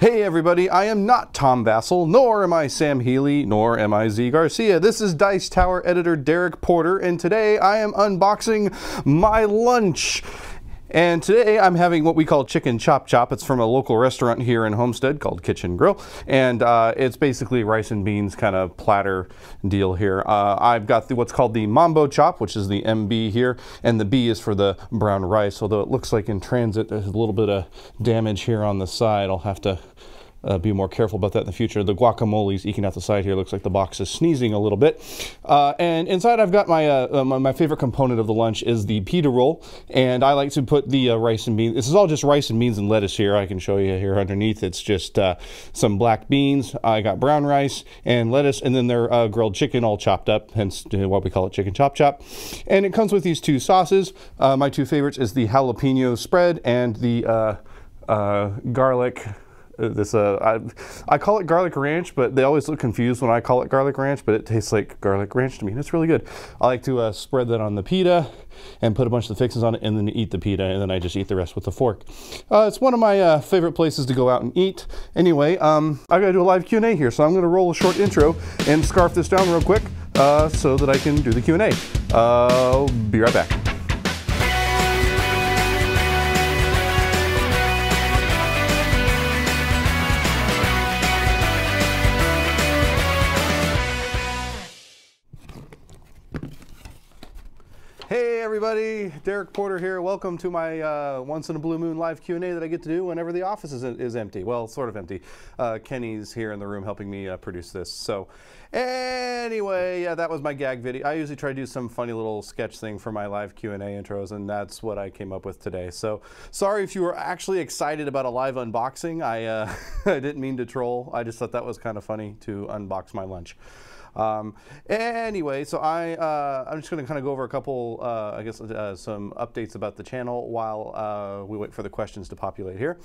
Hey everybody, I am not Tom Vassell, nor am I Sam Healy, nor am I Z Garcia. This is Dice Tower editor Derek Porter, and today I am unboxing my lunch. And today I'm having what we call chicken chop chop. It's from a local restaurant here in Homestead called Kitchen Grill, and it's basically rice and beans kind of platter deal here. I've got what's called the Mambo chop, which is the MB here, and the B is for the brown rice, although it looks like in transit there's a little bit of damage here on the side. I'll have to be more careful about that in the future. The guacamole's eking out the side here. Looks like the box is sneezing a little bit. And inside I've got my my favorite component of the lunch is the pita roll. And I like to put the rice and beans. This is all just rice and beans and lettuce here. I can show you here underneath. It's just some black beans. I got brown rice and lettuce, and then they're grilled chicken all chopped up, hence what we call it chicken chop chop. And it comes with these two sauces. My two favorites is the jalapeno spread and the garlic. I call it garlic ranch, but they always look confused when I call it garlic ranch, but it tastes like garlic ranch to me, and it's really good. I like to spread that on the pita and put a bunch of the fixings on it, and then eat the pita, and then I just eat the rest with a fork. It's one of my favorite places to go out and eat. Anyway, I gotta do a live Q&A here, so I'm gonna roll a short intro and scarf this down real quick so that I can do the Q&A. I'll be right back. Hey everybody, Derek Porter here. Welcome to my once in a blue moon live Q&A that I get to do whenever the office is empty. Well, sort of empty. Kenny's here in the room helping me produce this. So anyway, yeah, that was my gag video. I usually try to do some funny little sketch thing for my live Q&A intros, and that's what I came up with today. So sorry if you were actually excited about a live unboxing. I didn't mean to troll. I just thought that was kind of funny to unbox my lunch. Anyway, so I'm just going to kind of go over a couple, I guess, some updates about the channel while we wait for the questions to populate here.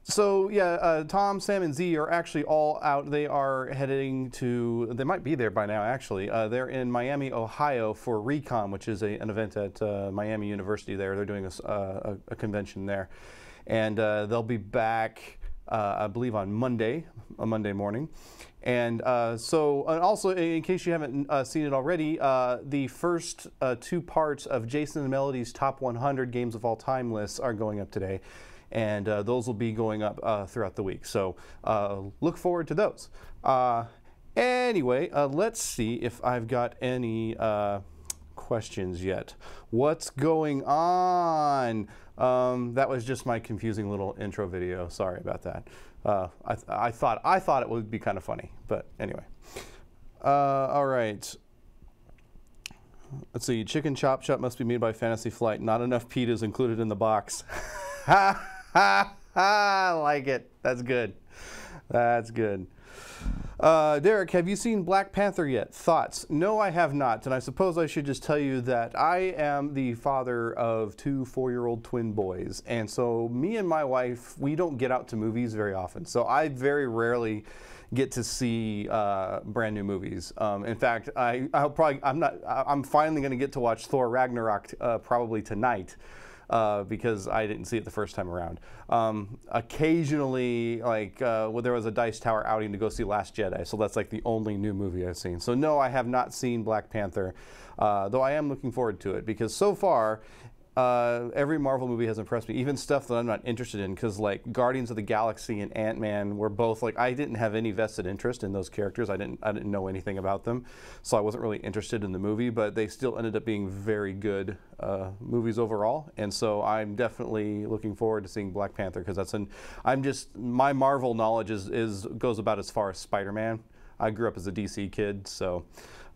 So yeah, Tom, Sam, and Z are actually all out. They are heading to, they might be there by now actually. They're in Miami, Ohio for Recon, which is an event at Miami University there. They're doing a convention there. And they'll be back, I believe, on Monday morning. And also, in case you haven't seen it already, the first two parts of Jason and Melody's Top 100 Games of All Time lists are going up today. And those will be going up throughout the week. So look forward to those. Anyway, let's see if I've got any questions yet. What's going on? That was just my confusing little intro video. Sorry about that. I thought it would be kind of funny, but anyway. All right. Let's see. Chicken chop chop must be made by Fantasy Flight. Not enough pitas included in the box. Ha ha ha! I like it. That's good. That's good. Derek, have you seen Black Panther yet? Thoughts? No, I have not, and I suppose I should just tell you that I am the father of two 4-year-old twin boys, and so me and my wife, we don't get out to movies very often, so I very rarely get to see brand new movies. In fact, I'm finally going to get to watch Thor Ragnarok probably tonight. Because I didn't see it the first time around. Occasionally, like, well, there was a Dice Tower outing to go see Last Jedi, so that's like the only new movie I've seen. So no, I have not seen Black Panther, though I am looking forward to it, because so far, every Marvel movie has impressed me, even stuff that I'm not interested in, because like Guardians of the Galaxy and Ant-Man were both like, I didn't have any vested interest in those characters. I didn't know anything about them, so I wasn't really interested in the movie, but they still ended up being very good movies overall, and so I'm definitely looking forward to seeing Black Panther, because my Marvel knowledge goes about as far as Spider-Man. I grew up as a DC kid, so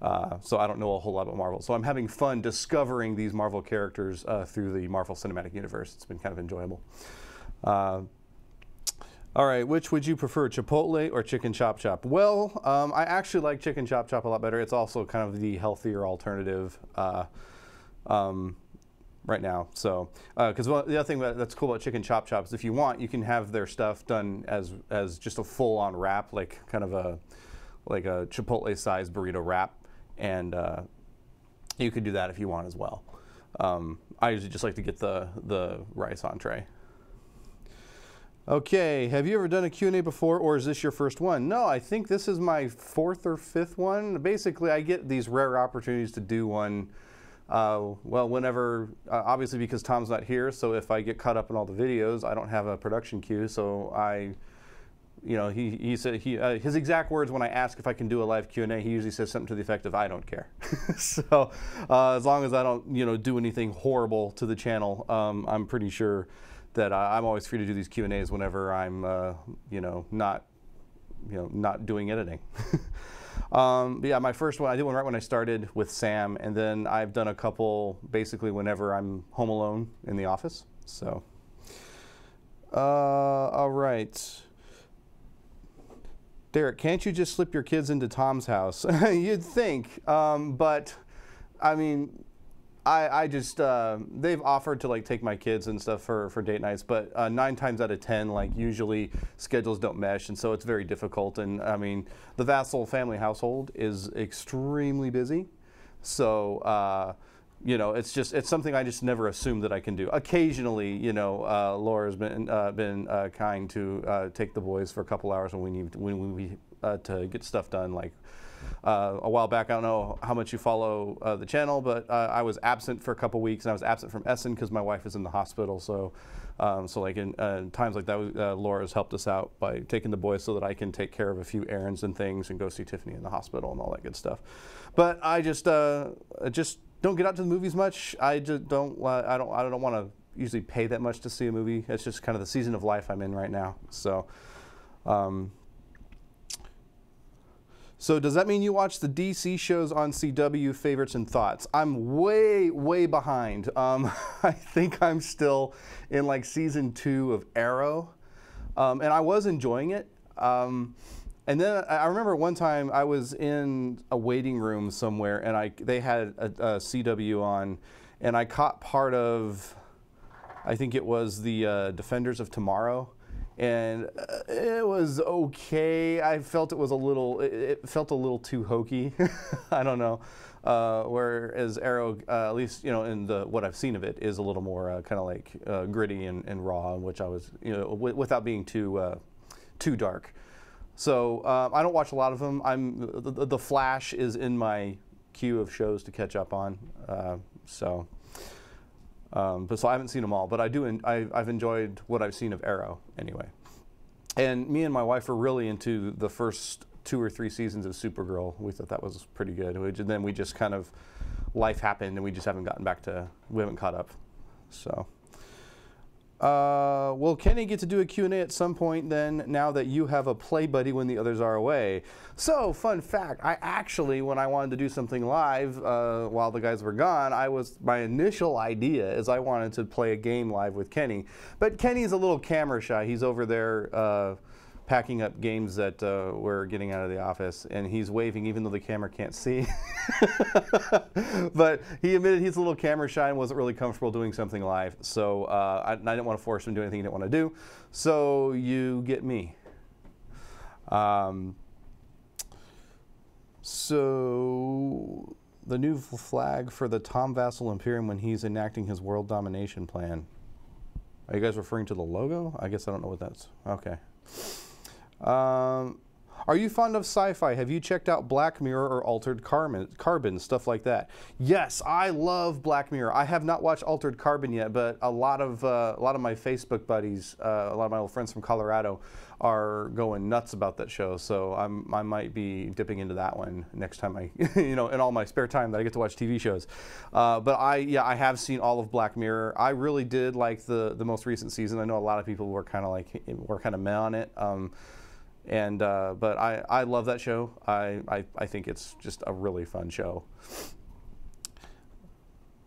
I don't know a whole lot about Marvel. So I'm having fun discovering these Marvel characters through the Marvel Cinematic Universe. It's been kind of enjoyable. All right, which would you prefer, Chipotle or Chicken Chop Chop? Well, I actually like Chicken Chop Chop a lot better. It's also kind of the healthier alternative right now. So, because the other thing that's cool about Chicken Chop Chop is if you want, you can have their stuff done as just a full-on wrap, like kind of a Chipotle-sized burrito wrap. And you could do that if you want as well. I usually just like to get the rice entree. Okay, have you ever done a Q&A before, or is this your first one? No, I think this is my fourth or fifth one. Basically, I get these rare opportunities to do one, well, whenever, obviously because Tom's not here, so if I get caught up in all the videos, I don't have a production queue, so he said, his exact words when I ask if I can do a live Q&A, he usually says something to the effect of, I don't care. So as long as I don't, do anything horrible to the channel, I'm pretty sure that I'm always free to do these Q&As whenever I'm, not doing editing. But yeah, my first one, I did one right when I started with Sam, and then I've done a couple basically whenever I'm home alone in the office. So, all right. Derek, can't you just slip your kids into Tom's house? You'd think, but I mean, I just, they've offered to like take my kids and stuff for date nights, but 9 times out of 10, like usually schedules don't mesh, and so it's very difficult. And I mean, the Vassal family household is extremely busy. So, it's something I just never assumed that I can do. Occasionally, Laura's been kind to take the boys for a couple hours when we to get stuff done. Like a while back, I don't know how much you follow the channel, but I was absent for a couple weeks, and I was absent from Essen because my wife is in the hospital. So, like in times like that, Laura's helped us out by taking the boys so that I can take care of a few errands and things and go see Tiffany in the hospital and all that good stuff. But I just don't get out to the movies much. I just don't. I don't want to usually pay that much to see a movie. It's just kind of the season of life I'm in right now. So, so does that mean you watch the DC shows on CW? Favorites and thoughts? I'm way behind. I think I'm still in like season 2 of Arrow, and I was enjoying it. And then I remember one time I was in a waiting room somewhere, and they had a CW on, and I caught part of, I think it was the Defenders of Tomorrow, and it was okay. I felt it was it felt a little too hokey. I don't know. Whereas Arrow, at least in what I've seen of it, is a little more kind of like gritty and raw, which I was without being too dark. So I don't watch a lot of them. The Flash is in my queue of shows to catch up on. But so I haven't seen them all, but I've enjoyed what I've seen of Arrow anyway. And me and my wife were really into the first 2 or 3 seasons of Supergirl. We thought that was pretty good. And then we just kind of, life happened, and we just haven't we haven't caught up. So. Will Kenny get to do a Q&A at some point then, now that you have a play buddy when the others are away? So, fun fact, I actually, when I wanted to do something live while the guys were gone, my initial idea is I wanted to play a game live with Kenny. But Kenny's a little camera shy. He's over there packing up games that we're getting out of the office, and he's waving even though the camera can't see. But he admitted he's a little camera shy and wasn't really comfortable doing something live. So I didn't want to force him to do anything he didn't want to do. So you get me. So the new flag for the Tom Vassal Imperium when he's enacting his world domination plan. Are you guys referring to the logo? I guess I don't know what that's. Okay. Are you fond of sci-fi? Have you checked out Black Mirror or Altered Carbon, stuff like that? Yes, I love Black Mirror. I have not watched Altered Carbon yet, but a lot of my Facebook buddies, a lot of my old friends from Colorado, are going nuts about that show. So I might be dipping into that one next time I, in all my spare time that I get to watch TV shows. But I have seen all of Black Mirror. I really did like the most recent season. I know a lot of people were kind of meh on it. But I love that show. I think it's just a really fun show.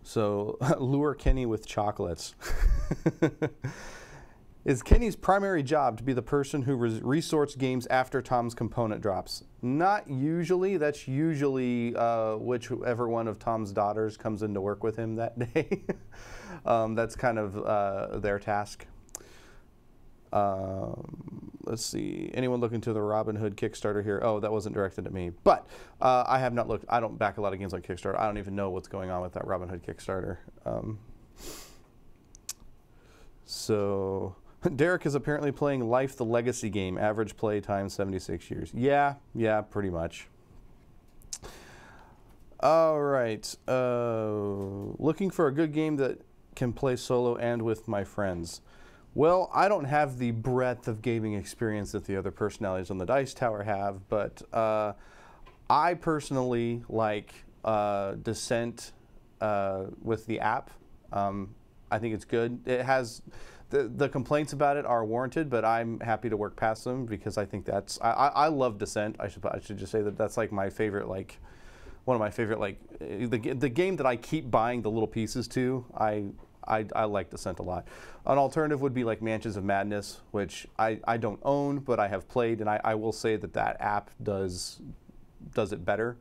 So lure Kenny with chocolates. Is Kenny's primary job to be the person who resorts games after Tom's component drops? Not usually. That's usually whichever one of Tom's daughters comes in to work with him that day. That's kind of their task. Let's see. Anyone looking to the Robin Hood Kickstarter here? Oh, that wasn't directed at me. But I have not looked. I don't back a lot of games on Kickstarter. I don't even know what's going on with that Robin Hood Kickstarter. So Derek is apparently playing Life the Legacy game. Average play time 76 years. Yeah, pretty much. All right. Looking for a good game that can play solo and with my friends. Well, I don't have the breadth of gaming experience that the other personalities on the Dice Tower have, but I personally like Descent with the app. I think it's good. It has the complaints about it are warranted, but I'm happy to work past them because I think that's I love Descent. I should just say that that's like my favorite, like one of my favorite, like the game that I keep buying the little pieces to. I like Descent a lot. An alternative would be like Mansions of Madness, which I don't own, but I have played, and I will say that that app does it better.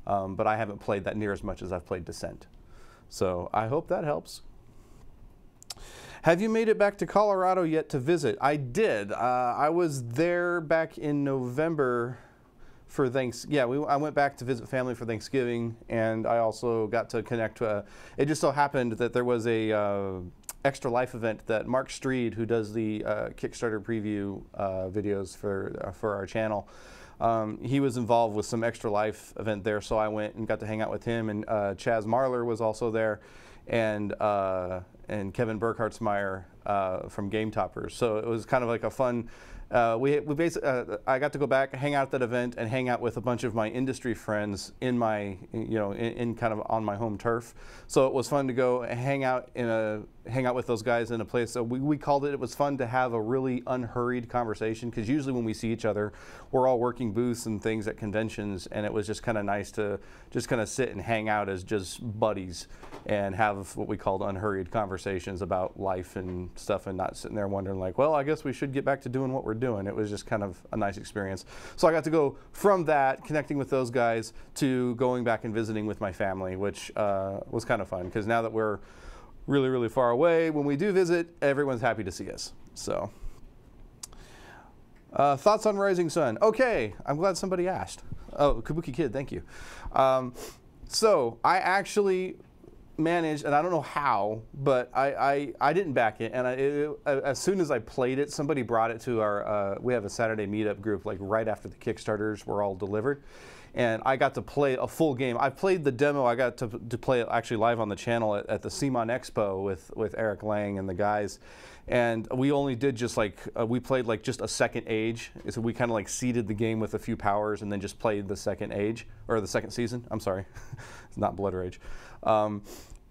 But I haven't played that near as much as I've played Descent. So I hope that helps. Have you made it back to Colorado yet to visit? I did. I was there back in November for I went back to visit family for Thanksgiving, and I also got to connect. It just so happened that there was a Extra Life event that Mark Streed, who does the Kickstarter preview videos for our channel, he was involved with some Extra Life event there, so I went and got to hang out with him, and Chaz Marler was also there, and Kevin Burkhartsmeyer from Game Toppers. So it was kind of like a fun. We basically I got to go back, hang out at that event, and hang out with a bunch of my industry friends in my in kind of on my home turf. So it was fun to go hang out with those guys in a place. So we called it. It was fun to have a really unhurried conversation, because usually when we see each other, we're all working booths and things at conventions, and it was just kind of nice to just kind of sit and hang out as just buddies and have what we called unhurried conversations about life and stuff, and not sitting there wondering like, well, I guess we should get back to doing what we're doing. It was just kind of a nice experience. So I got to go from that, connecting with those guys, to going back and visiting with my family, which was kind of fun, because now that we're really, really far away, when we do visit, everyone's happy to see us. So thoughts on Rising Sun? Okay, I'm glad somebody asked. Oh, Kabuki Kid, thank you. So I actually managed, and I don't know how, but I didn't back it, and as soon as I played it, somebody brought it to our we have a Saturday meetup group, like right after the Kickstarters were all delivered, and I got to play a full game. I played the demo. I got to play it actually live on the channel at the CMON Expo with Eric Lang and the guys, and we only did just like we played like just a second age. So we kind of like seeded the game with a few powers, and then just played the second age, or the second season. I'm sorry, it's not Blood Rage.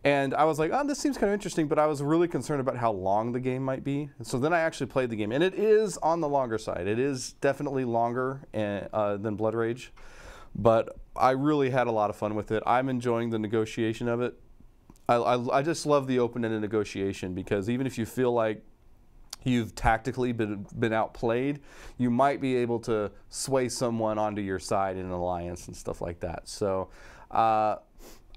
And I was like, oh, this seems kind of interesting, but I was really concerned about how long the game might be. So then I actually played the game, and it is on the longer side. It is definitely longer than Blood Rage, but I really had a lot of fun with it. I'm enjoying the negotiation of it. I just love the open-ended negotiation, because even if you feel like you've tactically been outplayed, you might be able to sway someone onto your side in an alliance and stuff like that. So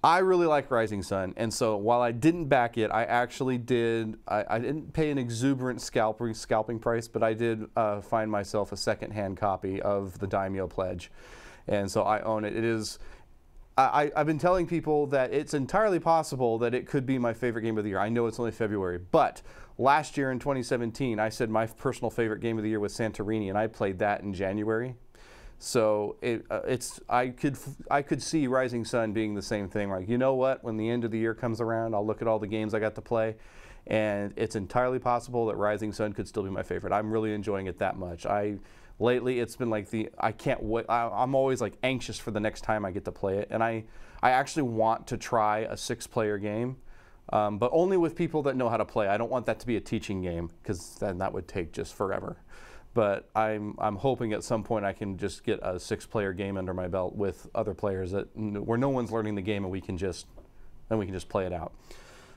I really like Rising Sun, and so while I didn't back it, I actually did. I didn't pay an exuberant scalping price, but I did find myself a second-hand copy of the Daimyo Pledge, and so I own it. It is. I've been telling people that it's entirely possible that it could be my favorite game of the year. I know it's only February, but last year in 2017, I said my personal favorite game of the year was Santorini, and I played that in January. So I could see Rising Sun being the same thing. Like, you know what? When the end of the year comes around, I'll look at all the games I got to play, and it's entirely possible that Rising Sun could still be my favorite. I'm really enjoying it that much. Lately it's been like I can't wait. I'm always like anxious for the next time I get to play it, and I actually want to try a 6-player game, but only with people that know how to play. I don't want that to be a teaching game, because then that would take just forever. But I'm hoping at some point I can just get a 6-player game under my belt with other players where no one's learning the game, and we can just play it out.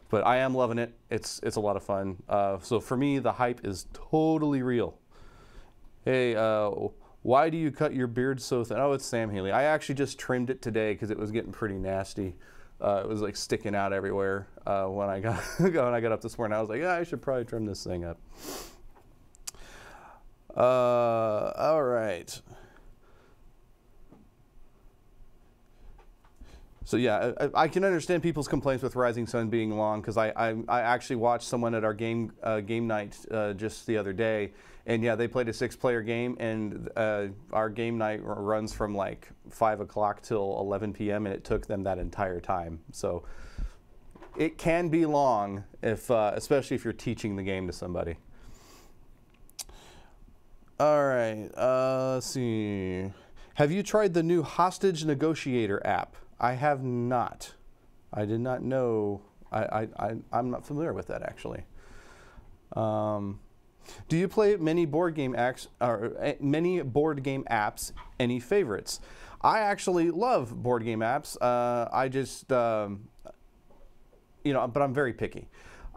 But I am loving it. It's a lot of fun. So for me, the hype is totally real. Hey, why do you cut your beard so thin? Oh, it's Sam Healy. I actually just trimmed it today because it was getting pretty nasty. It was like sticking out everywhere when I got when I got up this morning. I was like, yeah, I should probably trim this thing up. All right. So yeah, I can understand people's complaints with Rising Sun being long, because I actually watched someone at our game night just the other day, and yeah, they played a 6-player game, and our game night runs from like 5 o'clock till 11 p.m. and it took them that entire time. So it can be long, if especially if you're teaching the game to somebody. All right, let's see. Have you tried the new Hostage Negotiator app? I have not. I did not know. I'm not familiar with that, actually. Do you play many board game apps? Any favorites? I actually love board game apps. I just, you know, but I'm very picky.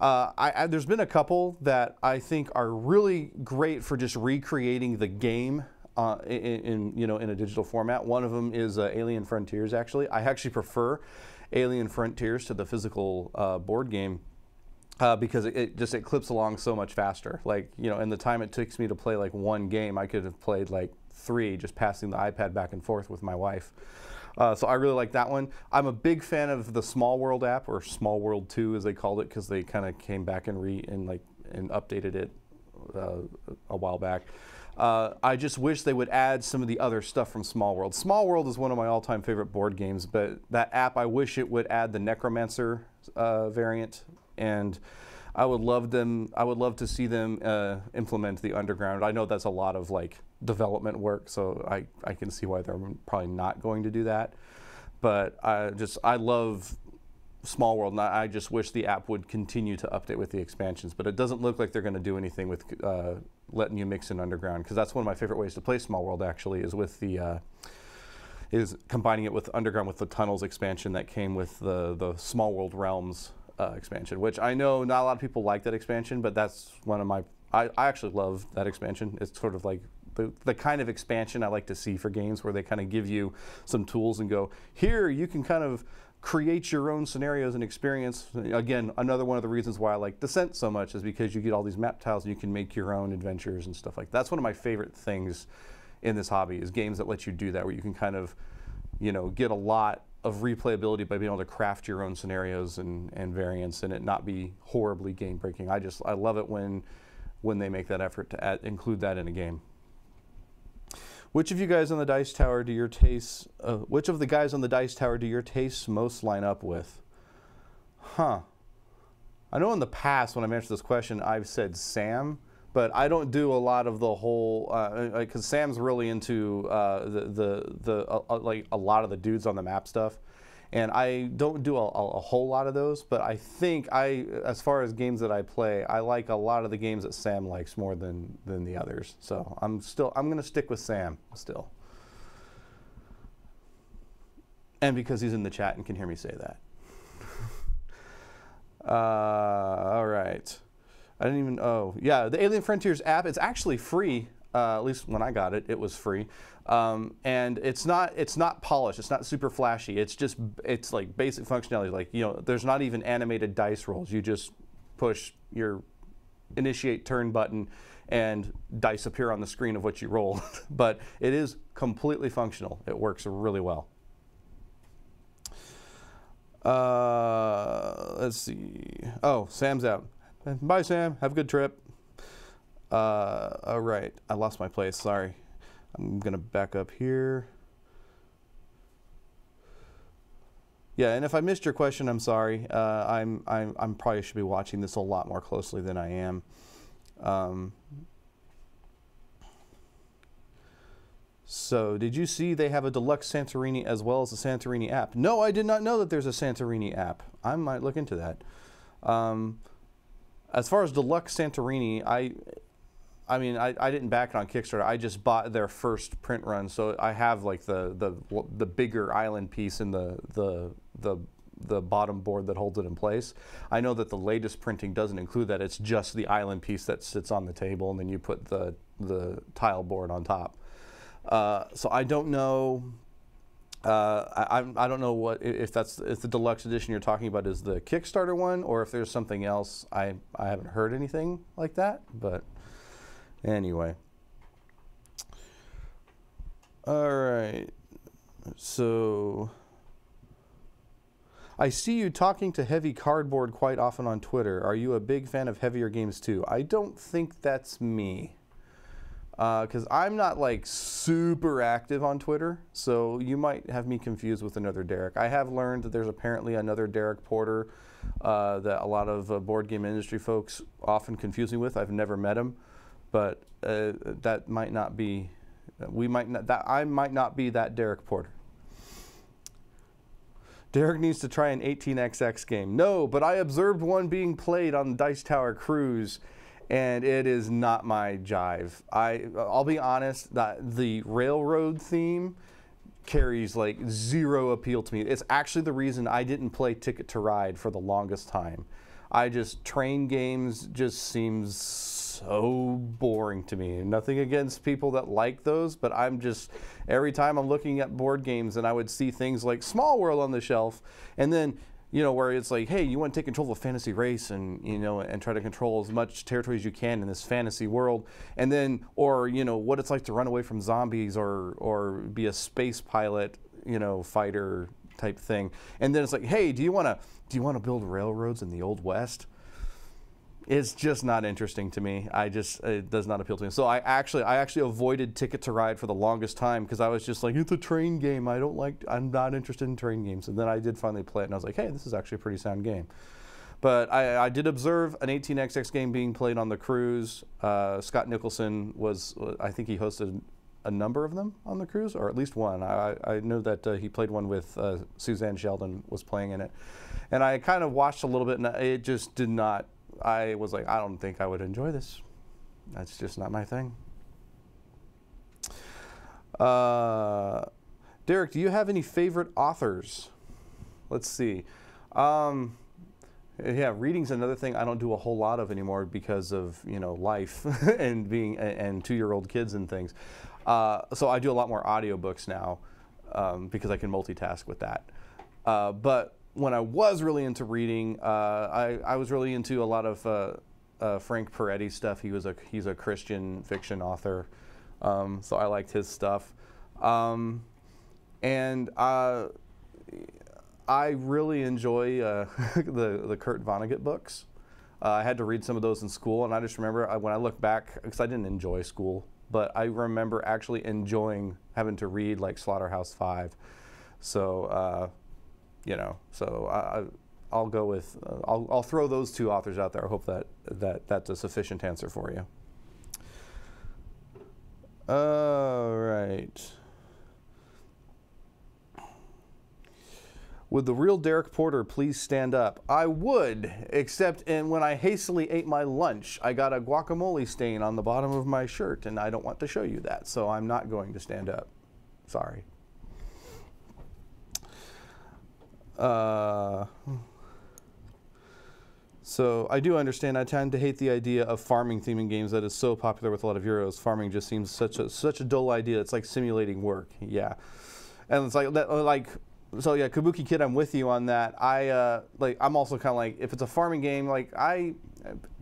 There's been a couple that I think are really great for just recreating the game in a digital format. One of them is Alien Frontiers. Actually, I actually prefer Alien Frontiers to the physical board game because it clips along so much faster. Like, you know, in the time it takes me to play like one game, I could have played like 3 just passing the iPad back and forth with my wife. So I really like that one. I'm a big fan of the Small World app, or Small World 2 as they called it, because they kind of came back and updated it a while back. I just wish they would add some of the other stuff from Small World. Small World is one of my all-time favorite board games, but that app, I wish it would add the Necromancer variant, and I would love to see them implement the Underground. I know that's a lot of like development work, so I can see why they're probably not going to do that. But I love Small World, and I just wish the app would continue to update with the expansions. But it doesn't look like they're going to do anything with letting you mix in Underground, because that's one of my favorite ways to play Small World, actually, is with the is combining it with Underground with the Tunnels expansion that came with the Small World Realms expansion, which I know not a lot of people like that expansion, but that's one of my, I actually love that expansion. It's sort of like the kind of expansion I like to see for games, where they kind of give you some tools and go, here you can kind of create your own scenarios and experience. Again, another one of the reasons why I like Descent so much is because you get all these map tiles and you can make your own adventures and stuff like that. That's one of my favorite things in this hobby, is games that let you do that, where you can kind of, you know, get a lot of replayability by being able to craft your own scenarios and variants, and it not be horribly game breaking. I love it when they make that effort to include that in a game. Which of you guys on the dice tower do your tastes? Which of the guys on the dice tower do your tastes most line up with? Huh. I know in the past when I've answered this question, I've said Sam, but I don't do a lot of the whole, because Sam's really into like a lot of the dudes on the map stuff, and I don't do a whole lot of those. But I think as far as games that I play, I like a lot of the games that Sam likes more than the others. So I'm going to stick with Sam still, and because he's in the chat and can hear me say that. All right. I didn't even, oh, yeah, the Alien Frontiers app, it's actually free. At least when I got it, it was free. And it's not polished. It's not super flashy. It's like basic functionality. Like, you know, there's not even animated dice rolls. You just push your initiate turn button and dice appear on the screen of what you roll. But it is completely functional. It works really well. Let's see. Oh, Sam's out. Bye, Sam. Have a good trip. All right. I lost my place. Sorry. I'm going to back up here. Yeah, and if I missed your question, I'm sorry. I'm probably should be watching this a lot more closely than I am. So, did you see they have a deluxe Santorini as well as a Santorini app? No, I did not know that there's a Santorini app. I might look into that. As far as deluxe Santorini, I mean, I didn't back it on Kickstarter. I just bought their first print run, so I have like the bigger island piece and the bottom board that holds it in place. I know that the latest printing doesn't include that. It's just the island piece that sits on the table, and then you put the tile board on top. So I don't know. I don't know if the deluxe edition you're talking about is the Kickstarter one, or if there's something else. I haven't heard anything like that, but anyway. All right. So I see you talking to heavy cardboard quite often on Twitter. Are you a big fan of heavier games too? I don't think that's me. Because I'm not like super active on Twitter, so you might have me confused with another Derek. I have learned that there's apparently another Derek Porter that a lot of board game industry folks often confuse me with. I've never met him, but that might not be. I might not be that Derek Porter. Derek needs to try an 18xx game. No, but I observed one being played on the Dice Tower cruise, and it is not my jive. I'll be honest, that the railroad theme carries like zero appeal to me. It's actually the reason I didn't play Ticket to Ride for the longest time. Train games just seems so boring to me. Nothing against people that like those, but every time I'm looking at board games and I would see things like Small World on the shelf, and then where it's like, hey, you want to take control of a fantasy race and, and try to control as much territory as you can in this fantasy world. And then, or, what it's like to run away from zombies or be a space pilot, fighter type thing. And then it's like, hey, do you want to build railroads in the Old West? It's just not interesting to me. It does not appeal to me. So I actually avoided Ticket to Ride for the longest time because I was just like, it's a train game. I'm not interested in train games. And then I did finally play it and I was like, hey, this is actually a pretty sound game. But I did observe an 18xx game being played on the cruise. Scott Nicholson I think he hosted a number of them on the cruise, or at least one. I know that he played one with Suzanne Sheldon was playing in it. And I kind of watched a little bit and it just did not. I was like, I don't think I would enjoy this. That's just not my thing. Derek, do you have any favorite authors? Let's see. Yeah, reading's another thing I don't do a whole lot of anymore because of life and being and 2-year-old kids and things. So I do a lot more audiobooks now because I can multitask with that. But when I was really into reading, I was really into a lot of Frank Peretti stuff. He's a Christian fiction author, so I liked his stuff. And I really enjoy the Kurt Vonnegut books. I had to read some of those in school, and I just remember when I look back, because I didn't enjoy school, but I remember actually enjoying having to read like Slaughterhouse-Five. So. I'll go with I'll throw those two authors out there. I hope that's a sufficient answer for you. All right. Would the real Derek Porter please stand up? I would, except when I hastily ate my lunch, I got a guacamole stain on the bottom of my shirt, and I don't want to show you that, so I'm not going to stand up. Sorry. So I do understand. I tend to hate the idea of farming theming games that is so popular with a lot of Euros. Farming just seems such a dull idea. It's like simulating work. Yeah, and it's like that. So yeah, Kabuki Kid, I'm with you on that. I'm also kind of like, if it's a farming game,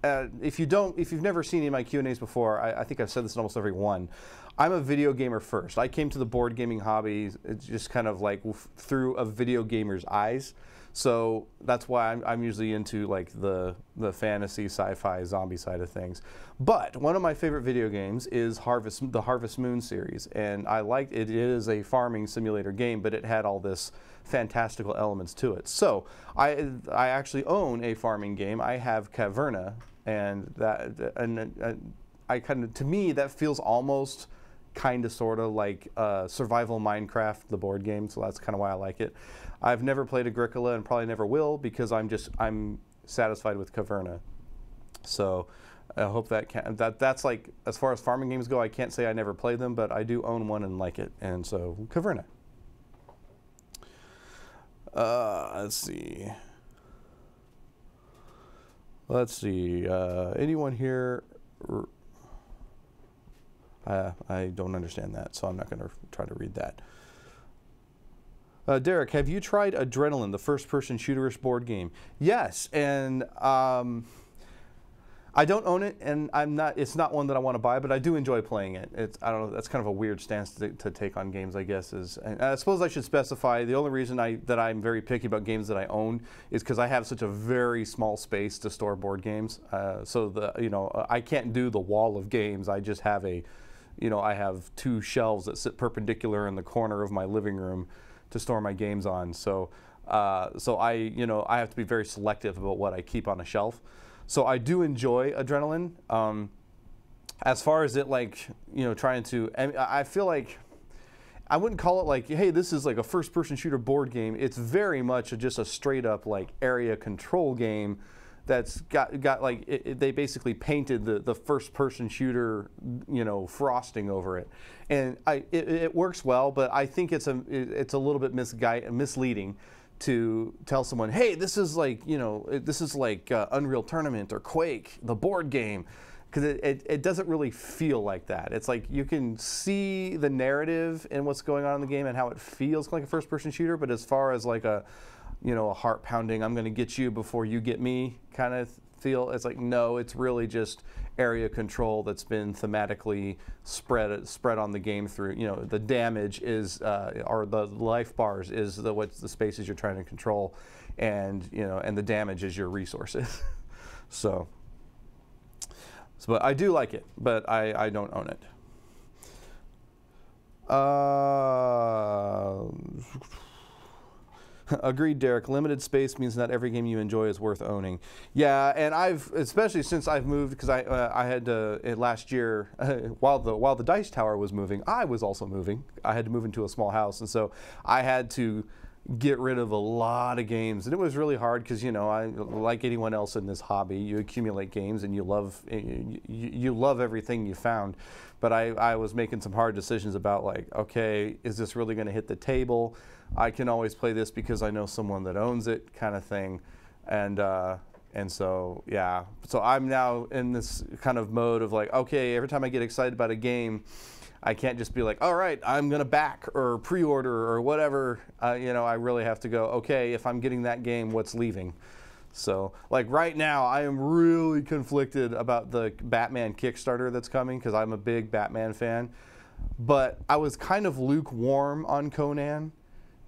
if you've never seen any of my Q&As before, I think I've said this in almost every one. I'm a video gamer first. I came to the board gaming hobby just kind of like through a video gamer's eyes. So that's why I'm usually into like the fantasy, sci-fi, zombie side of things. But one of my favorite video games is the Harvest Moon series, and I liked it. It is a farming simulator game, but it had all this fantastical elements to it. So I actually own a farming game. I have Caverna, and to me that feels almost kind of sort of like survival Minecraft, the board game, so that's kind of why I like it. I've never played Agricola and probably never will because I'm satisfied with Caverna. So I hope that's like, as far as farming games go, I can't say I never played them, but I do own one and like it, and so Caverna. Let's see. Anyone here? I don't understand that, so I'm not going to try to read that. Derek, have you tried Adrenaline, the first-person shooterish board game? Yes, and I don't own it, and I'm not. It's not one that I want to buy, but I do enjoy playing it. I don't know. That's kind of a weird stance to take on games, I guess. And I suppose I should specify the only reason that I'm very picky about games that I own is because I have such a very small space to store board games. So I can't do the wall of games. I just have I have 2 shelves that sit perpendicular in the corner of my living room to store my games on. So I have to be very selective about what I keep on a shelf. So I do enjoy Adrenaline. As far as it trying to, I feel like I wouldn't call it like, hey, this is like a first-person shooter board game. It's very much just a straight-up like area control game that's got like they basically painted the first-person shooter frosting over it, and it works well. But I think it's a little bit misleading to tell someone, hey, this is like Unreal Tournament or Quake, the board game, because it doesn't really feel like that. It's like you can see the narrative and what's going on in the game and how it feels like a first-person shooter, but as far as like a heart-pounding, I'm going to get you before you get me kind of feel, it's like, no, it's really just area control that's been thematically spread on the game through, the damage is, or the life bars is what's the spaces you're trying to control, and, and the damage is your resources. So, but I do like it, but I don't own it. Agreed, Derek. Limited space means not every game you enjoy is worth owning. Yeah, and especially since I've moved, because I had to last year while the Dice Tower was moving, I was also moving. I had to move into a small house, and so I had to get rid of a lot of games, and it was really hard because I, like anyone else in this hobby, you accumulate games and you love everything you found. But I was making some hard decisions about, like, okay, is this really going to hit the table? I can always play this because I know someone that owns it, kind of thing. And so yeah, so I'm now in this kind of mode of like, okay, every time I get excited about a game, I can't just be like, all right, I'm going to back or pre-order or whatever. I really have to go, okay, if I'm getting that game, what's leaving? So, like right now, I am really conflicted about the Batman Kickstarter that's coming because I'm a big Batman fan. But I was kind of lukewarm on Conan.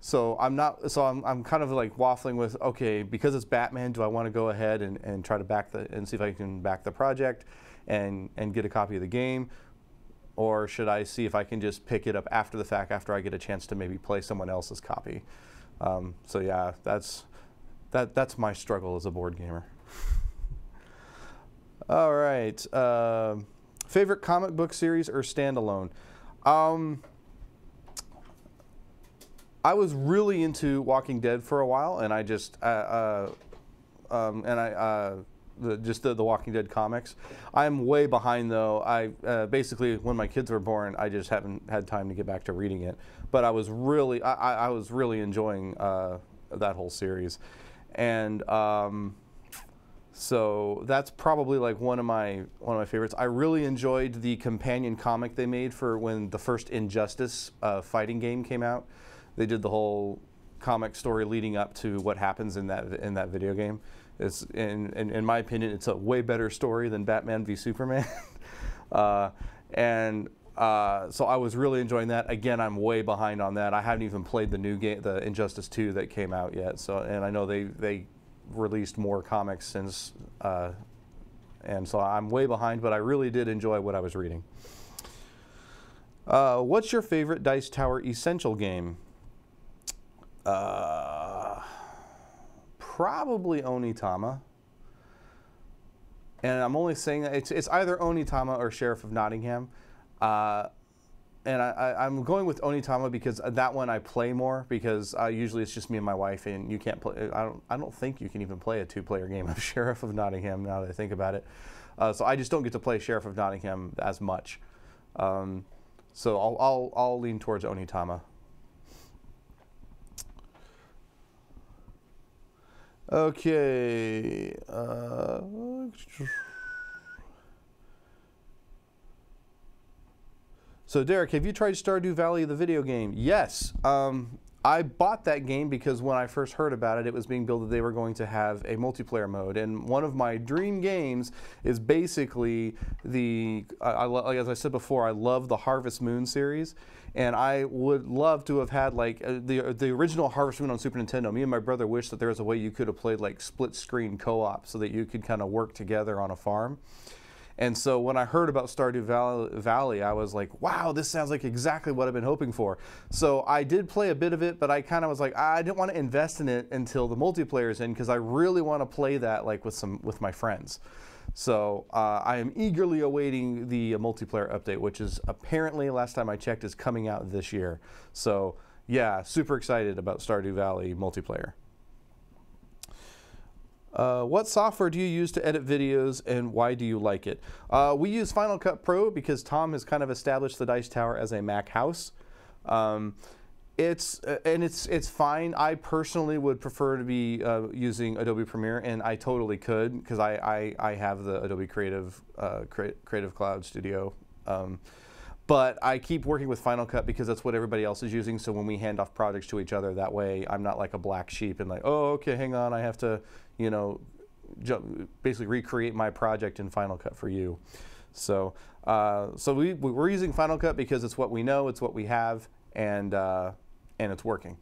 So I'm kind of like waffling with, okay, because it's Batman, do I want to go ahead and try to and see if I can back the project and get a copy of the game? Or should I see if I can just pick it up after the fact, after I get a chance to maybe play someone else's copy? So yeah, that's my struggle as a board gamer. All right, favorite comic book series or standalone? I was really into Walking Dead for a while, and I just the Walking Dead comics. I'm way behind though. Basically when my kids were born, I just haven't had time to get back to reading it. But I was really enjoying that whole series, and so that's probably like one of my favorites. I really enjoyed the companion comic they made for when the first Injustice fighting game came out. They did the whole comic story leading up to what happens in that video game. It's in my opinion, it's a way better story than Batman v Superman. So I was really enjoying that. Again, I'm way behind on that. I haven't even played the new game, the Injustice 2 that came out yet. So, and I know they released more comics since, and so I'm way behind. But I really did enjoy what I was reading. What's your favorite Dice Tower Essential game? Probably Onitama, and I'm only saying that it's either Onitama or Sheriff of Nottingham, and I'm going with Onitama because that one I play more, because usually it's just me and my wife, and you can't play. I don't think you can even play a 2-player game of Sheriff of Nottingham now that I think about it. So I just don't get to play Sheriff of Nottingham as much. So I'll lean towards Onitama. Okay. So Derek, have you tried Stardew Valley, the video game? Yes. I bought that game because when I first heard about it, it was being billed that they were going to have a multiplayer mode. And one of my dream games is basically as I said before, I love the Harvest Moon series. And I would love to have had like the original Harvest Moon on Super Nintendo. Me and my brother wished that there was a way you could have played like split screen co-op so that you could kind of work together on a farm. And so when I heard about Stardew Valley, I was like, wow, this sounds like exactly what I've been hoping for. So I did play a bit of it, but I kind of was like, I didn't want to invest in it until the multiplayer's in, because I really want to play that like with my friends. So I am eagerly awaiting the multiplayer update, which is apparently, last time I checked, is coming out this year. So yeah, super excited about Stardew Valley multiplayer. What software do you use to edit videos, and why do you like it? We use Final Cut Pro because Tom has kind of established the Dice Tower as a Mac house. It's fine. I personally would prefer to be using Adobe Premiere, and I totally could because I have the Adobe Creative Cloud Studio. But I keep working with Final Cut because that's what everybody else is using. So when we hand off projects to each other, that way I'm not like a black sheep and like, oh, okay, hang on, I have to, you know, basically recreate my project in Final Cut for you. So we're using Final Cut because it's what we know, it's what we have, and it's working.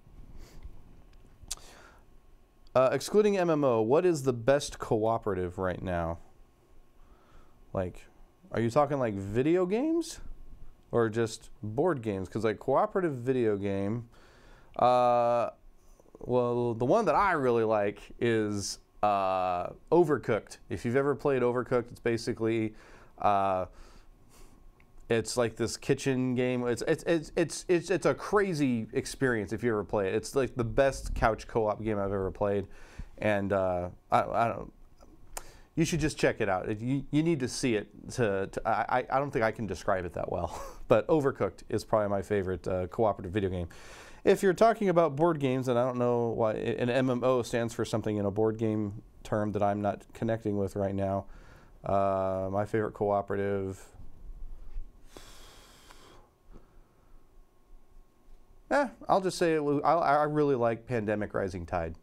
Excluding MMO, what is the best cooperative right now? Like, are you talking like video games? Or just board games? Because like cooperative video game, well, the one that I really like is Overcooked. If you've ever played Overcooked, it's basically it's like this kitchen game. It's a crazy experience if you ever play it. It's like the best couch co-op game I've ever played, and I don't. You should just check it out. You need to see it. I don't think I can describe it that well. But Overcooked is probably my favorite cooperative video game. If you're talking about board games, and I don't know why an MMO stands for something in a board game term that I'm not connecting with right now. My favorite cooperative. I'll just say I really like Pandemic Rising Tide.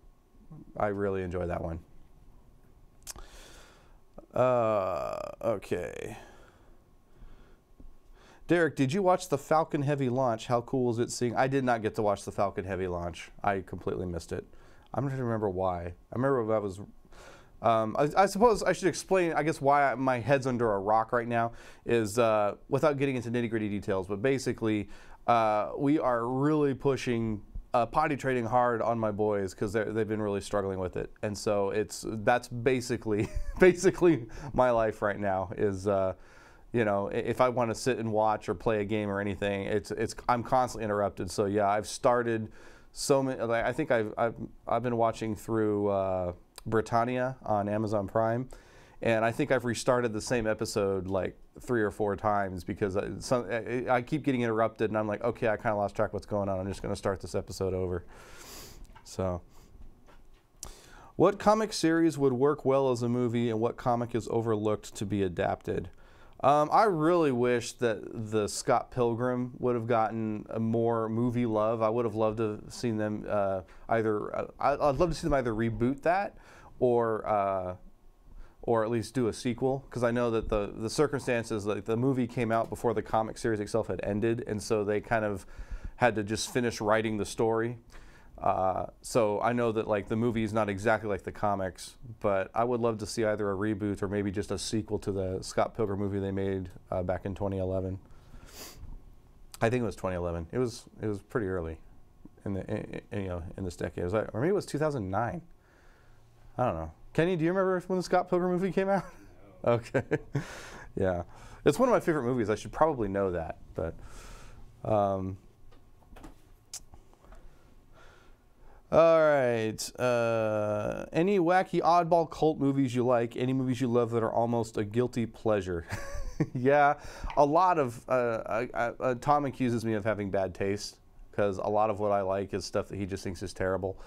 I really enjoy that one. Okay. Derek, did you watch the Falcon Heavy launch? How cool was it seeing? I did not get to watch the Falcon Heavy launch. I completely missed it. I'm trying to remember why. I remember that was... I suppose I should explain, I guess, why my head's under a rock right now is, without getting into nitty-gritty details, but basically, we are really pushing... potty training hard on my boys because they've been really struggling with it, and so that's basically my life right now is you know, if I want to sit and watch or play a game or anything, I'm constantly interrupted. So yeah, I've started so many. I think I've been watching through Britannia on Amazon Prime. And I think I've restarted the same episode like 3 or 4 times because I keep getting interrupted, and I'm like, okay, I kind of lost track of what's going on. I'm just going to start this episode over. So, what comic series would work well as a movie, and what comic is overlooked to be adapted? I really wish that the Scott Pilgrim would have gotten a more movie love. I would have loved to have seen them I'd love to see them either reboot that or at least do a sequel, because I know that the circumstances, like the movie came out before the comic series itself had ended, and so they kind of had to just finish writing the story. So I know that like the movie is not exactly like the comics, but I would love to see either a reboot or maybe just a sequel to the Scott Pilgrim movie they made back in 2011. I think it was 2011. It was pretty early in this decade. Or maybe it was 2009. I don't know. Kenny, do you remember when the Scott Pilgrim movie came out? No. Okay. Yeah. It's one of my favorite movies. I should probably know that. But all right. Any wacky oddball cult movies you like? Any movies you love that are almost a guilty pleasure? Yeah. A lot of... Tom accuses me of having bad taste because a lot of what I like is stuff that he just thinks is terrible.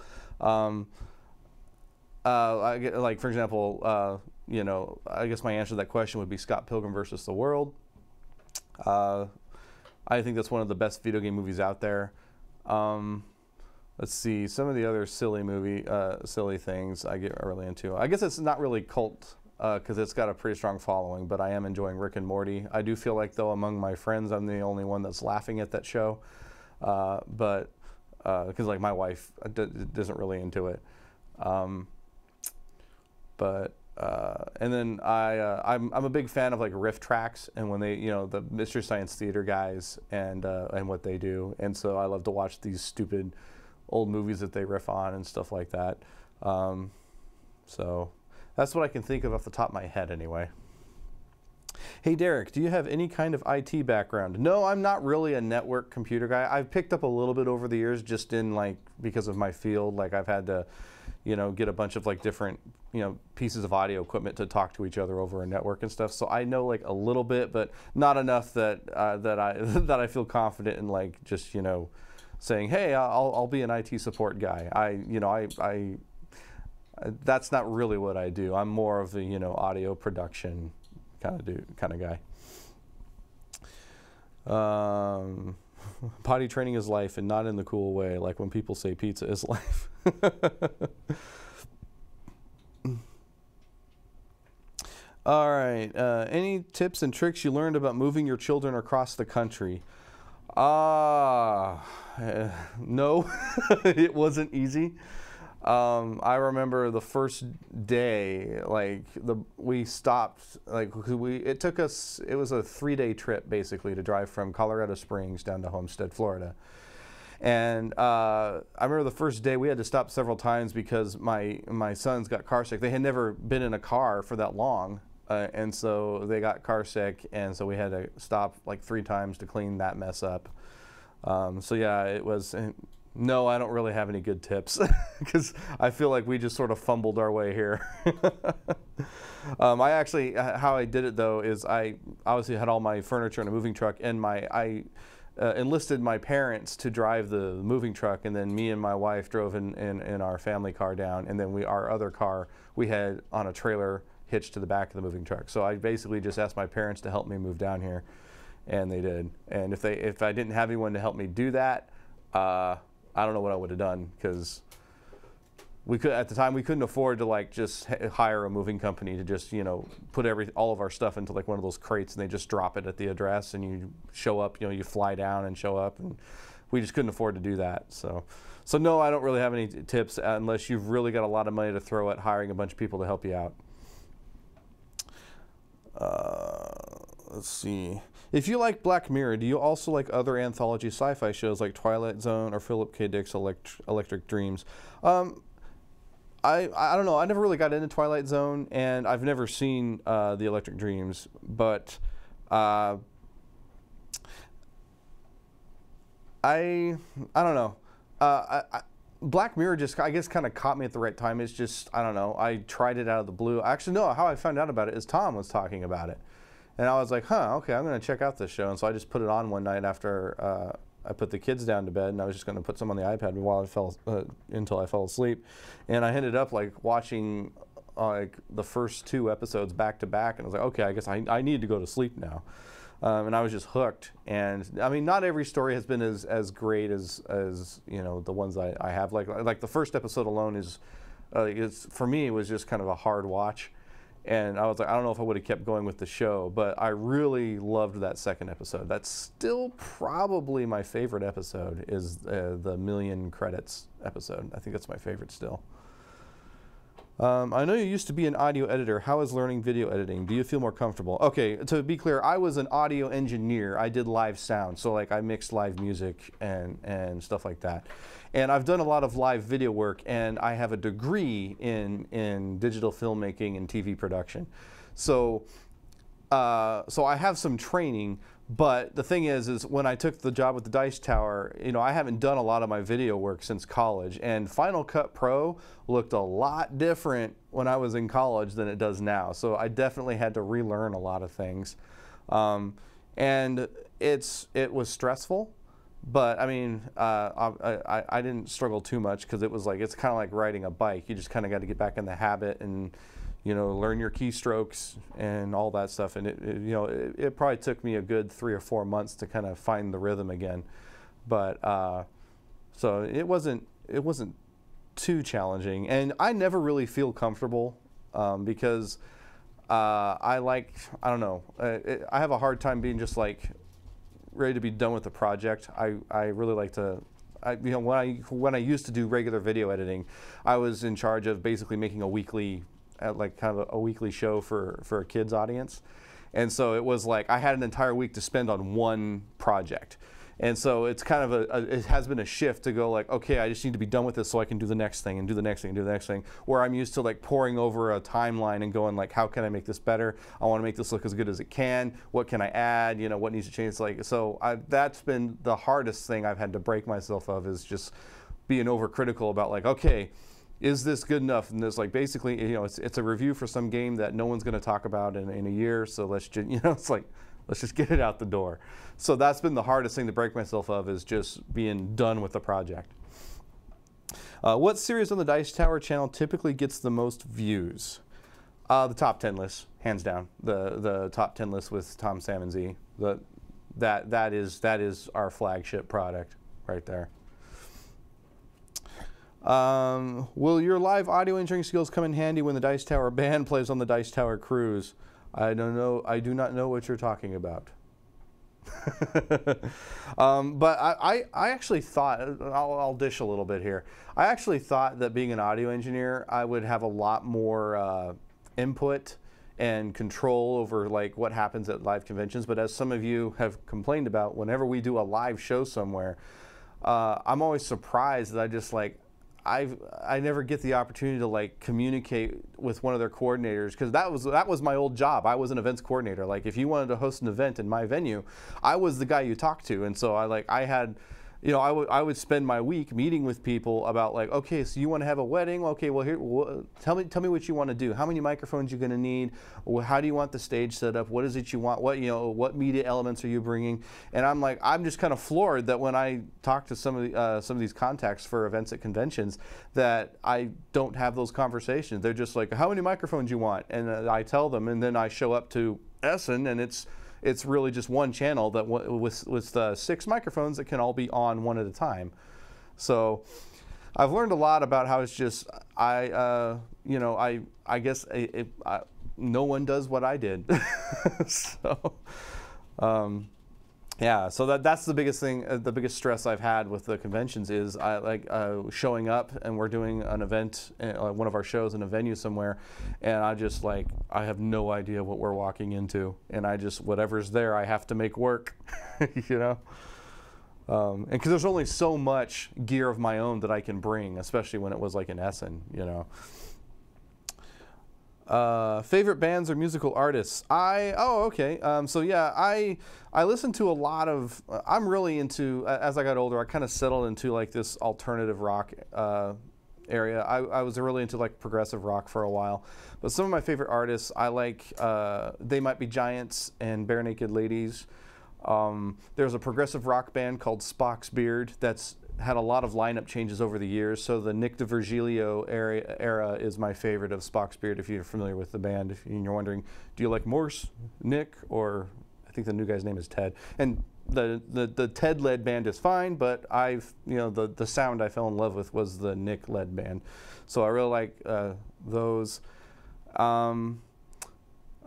Like, for example, you know, I guess my answer to that question would be Scott Pilgrim versus the World. I think that's one of the best video game movies out there. let's see, some of the other silly things I get really into. I guess it's not really cult because it's got a pretty strong following, but I am enjoying Rick and Morty. I do feel like, though, among my friends, I'm the only one that's laughing at that show. But because like my wife isn't really into it. And then I'm a big fan of like riff tracks, and when they, the Mystery Science Theater guys and what they do, and so I love to watch these stupid old movies that they riff on and stuff like that. So that's what I can think of off the top of my head anyway. Hey Derek, do you have any kind of IT background? No, I'm not really a network computer guy. I've picked up a little bit over the years, just in like, because of my field. Like I've had to, get a bunch of like different, pieces of audio equipment to talk to each other over a network and stuff. So I know like a little bit, but not enough that that I feel confident in, like just saying, hey, I'll be an IT support guy. I that's not really what I do. I'm more of the audio production kind of guy. Potty training is life, and not in the cool way, like when people say pizza is life. All right. Any tips and tricks you learned about moving your children across the country? No, it wasn't easy. I remember the first day, like we stopped, like it was a 3-day trip basically to drive from Colorado Springs down to Homestead, Florida. And I remember the first day we had to stop several times because my sons got car sick. They had never been in a car for that long. And so they got car sick, and so we had to stop like 3 times to clean that mess up. So yeah, it was. No, I don't really have any good tips because I feel like we just sort of fumbled our way here. I actually, how I did it though is I obviously had all my furniture in a moving truck, and I enlisted my parents to drive the moving truck, and then me and my wife drove in our family car down, and then our other car we had on a trailer hitched to the back of the moving truck. So I basically just asked my parents to help me move down here, and they did. And if I didn't have anyone to help me do that, I don't know what I would have done, because at the time we couldn't afford to like just hire a moving company to just put all of our stuff into like one of those crates, and they just drop it at the address, and you show up, you fly down and show up, and we just couldn't afford to do that. So no, I don't really have any tips unless you've really got a lot of money to throw at hiring a bunch of people to help you out. Let's see. If you like Black Mirror, do you also like other anthology sci-fi shows like Twilight Zone or Philip K. Dick's Electric Dreams? I don't know. I never really got into Twilight Zone, and I've never seen the Electric Dreams, but I don't know. Black Mirror just, I guess, kind of caught me at the right time. It's just, I don't know. I tried it out of the blue. Actually, no, how I found out about it is Tom was talking about it. And I was like, okay, I'm going to check out this show. And so I just put it on one night after I put the kids down to bed, and I was just going to put some on the iPad until I fell asleep. And I ended up like watching like the first 2 episodes back to back, and I was like, okay, I guess I need to go to sleep now. And I was just hooked. And I mean, not every story has been as great as the ones I have. Like the first episode alone is, for me, it was just kind of a hard watch. And I was like, I don't know if I would have kept going with the show, but I really loved that second episode. That's still probably my favorite episode, is the million credits episode. I think that's my favorite still. I know you used to be an audio editor. How is learning video editing? Do you feel more comfortable? Okay, to be clear, I was an audio engineer. I did live sound, so like I mixed live music and stuff like that. And I've done a lot of live video work, and I have a degree in digital filmmaking and TV production. So I have some training, but the thing is when I took the job with the Dice Tower, I haven't done a lot of my video work since college, and Final Cut Pro looked a lot different when I was in college than it does now. So I definitely had to relearn a lot of things, and it was stressful. But I mean, I didn't struggle too much, because it was like, it's kind of like riding a bike. You just kind of got to get back in the habit and learn your keystrokes and all that stuff. And it probably took me a good 3 or 4 months to kind of find the rhythm again. But so it wasn't it wasn't too challenging, and I never really feel comfortable because I don't know, I have a hard time being just like ready to be done with the project. I really like to, when I used to do regular video editing, I was in charge of basically making a weekly, like kind of a weekly show for a kids audience, and so it was like I had an entire week to spend on one project. And so it's kind of it has been a shift to go like, okay, I just need to be done with this so I can do the next thing and do the next thing and do the next thing, where I'm used to like poring over a timeline and going like, how can I make this better? I want to make this look as good as it can. What can I add? You know, what needs to change? Like, so that's been the hardest thing I've had to break myself of, is just being overcritical about like, okay, is this good enough? And there's like, basically, you know, it's a review for some game that no one's going to talk about in a year. So let's just, you know, it's like, let's just get it out the door. So that's been the hardest thing to break myself of, is just being done with the project. What series on the Dice Tower channel typically gets the most views? The top 10 list, hands down. The top 10 list with Tom, Sam, and Z. That is our flagship product right there. Will your live audio engineering skills come in handy when the Dice Tower band plays on the Dice Tower cruise? I don't know. I do not know what you're talking about. But I actually thought, I'll dish a little bit here. I actually thought that being an audio engineer, I would have a lot more input and control over like what happens at live conventions. But as some of you have complained about, whenever we do a live show somewhere, I'm always surprised that I never get the opportunity to like communicate with one of their coordinators, because that was my old job. I was an events coordinator. Like if you wanted to host an event in my venue, I was the guy you talked to, and so I had, you know, I would spend my week meeting with people about like, okay, so you want to have a wedding? Okay, well here, tell me what you want to do. How many microphones you're going to need? How do you want the stage set up? What is it you want? What media elements are you bringing? And I'm just kind of floored that when I talk to some of these contacts for events at conventions, that I don't have those conversations. They're just like, how many microphones you want? And I tell them, and then I show up to Essen, and it's really just one channel that with 6 microphones that can all be on one at a time. So I've learned a lot about how it's just, I guess no one does what I did. So yeah, so that's the biggest thing, the biggest stress I've had with the conventions is I like showing up and we're doing an event, one of our shows in a venue somewhere, and I have no idea what we're walking into, and whatever's there I have to make work, you know? And because there's only so much gear of my own that I can bring, especially when it was like in Essen, you know? Favorite bands or musical artists? So yeah, I listen to a lot of, I'm really into, as I got older, I kind of settled into like this alternative rock area. I was really into like progressive rock for a while, but some of my favorite artists, I like They Might Be Giants and Bare Naked Ladies. There's a progressive rock band called Spock's Beard that's had a lot of lineup changes over the years, so the Nick DiVirgilio era is my favorite of Spock's Beard, if you're familiar with the band. If you're wondering, do you like Morse, Nick, or I think the new guy's name is Ted. And the Ted-led band is fine, but the sound I fell in love with was the Nick-led band. So I really like those.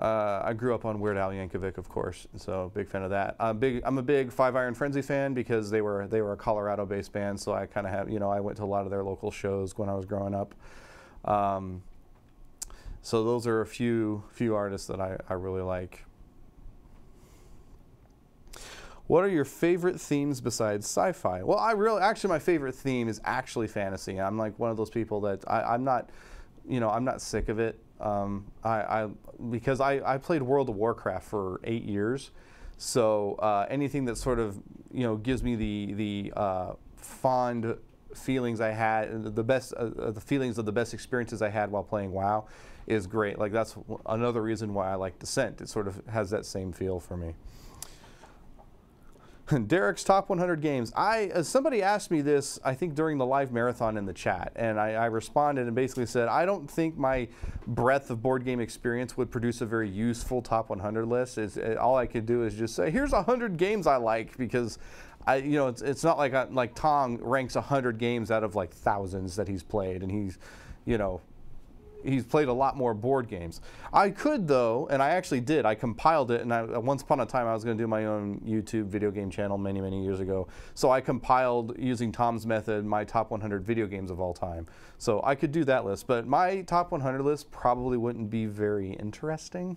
I grew up on Weird Al Yankovic, of course, so big fan of that. I'm a big Five Iron Frenzy fan because they were a Colorado-based band, so I kind of have, I went to a lot of their local shows when I was growing up. So those are a few artists that I really like. What are your favorite themes besides sci-fi? Well, actually my favorite theme is actually fantasy. I'm like one of those people that I'm not sick of it. Because I played World of Warcraft for 8 years, so anything that sort of gives me the fond feelings I had, the feelings of the best experiences I had while playing WoW, is great. Like that's another reason why I like Descent. It sort of has that same feel for me. Derek's top 100 games. Somebody asked me this, I think during the live marathon in the chat, and I responded and basically said, I don't think my breadth of board game experience would produce a very useful top 100 list. All I could do is just say, here's 100 games I like, because you know, it's not like like Tom ranks 100 games out of like thousands that he's played, and he's, you know, he's played a lot more board games. I could though, and I actually did. I compiled it, and once upon a time I was going to do my own YouTube video game channel many years ago. So I compiled, using Tom's method, my top 100 video games of all time. So I could do that list, but my top 100 list probably wouldn't be very interesting.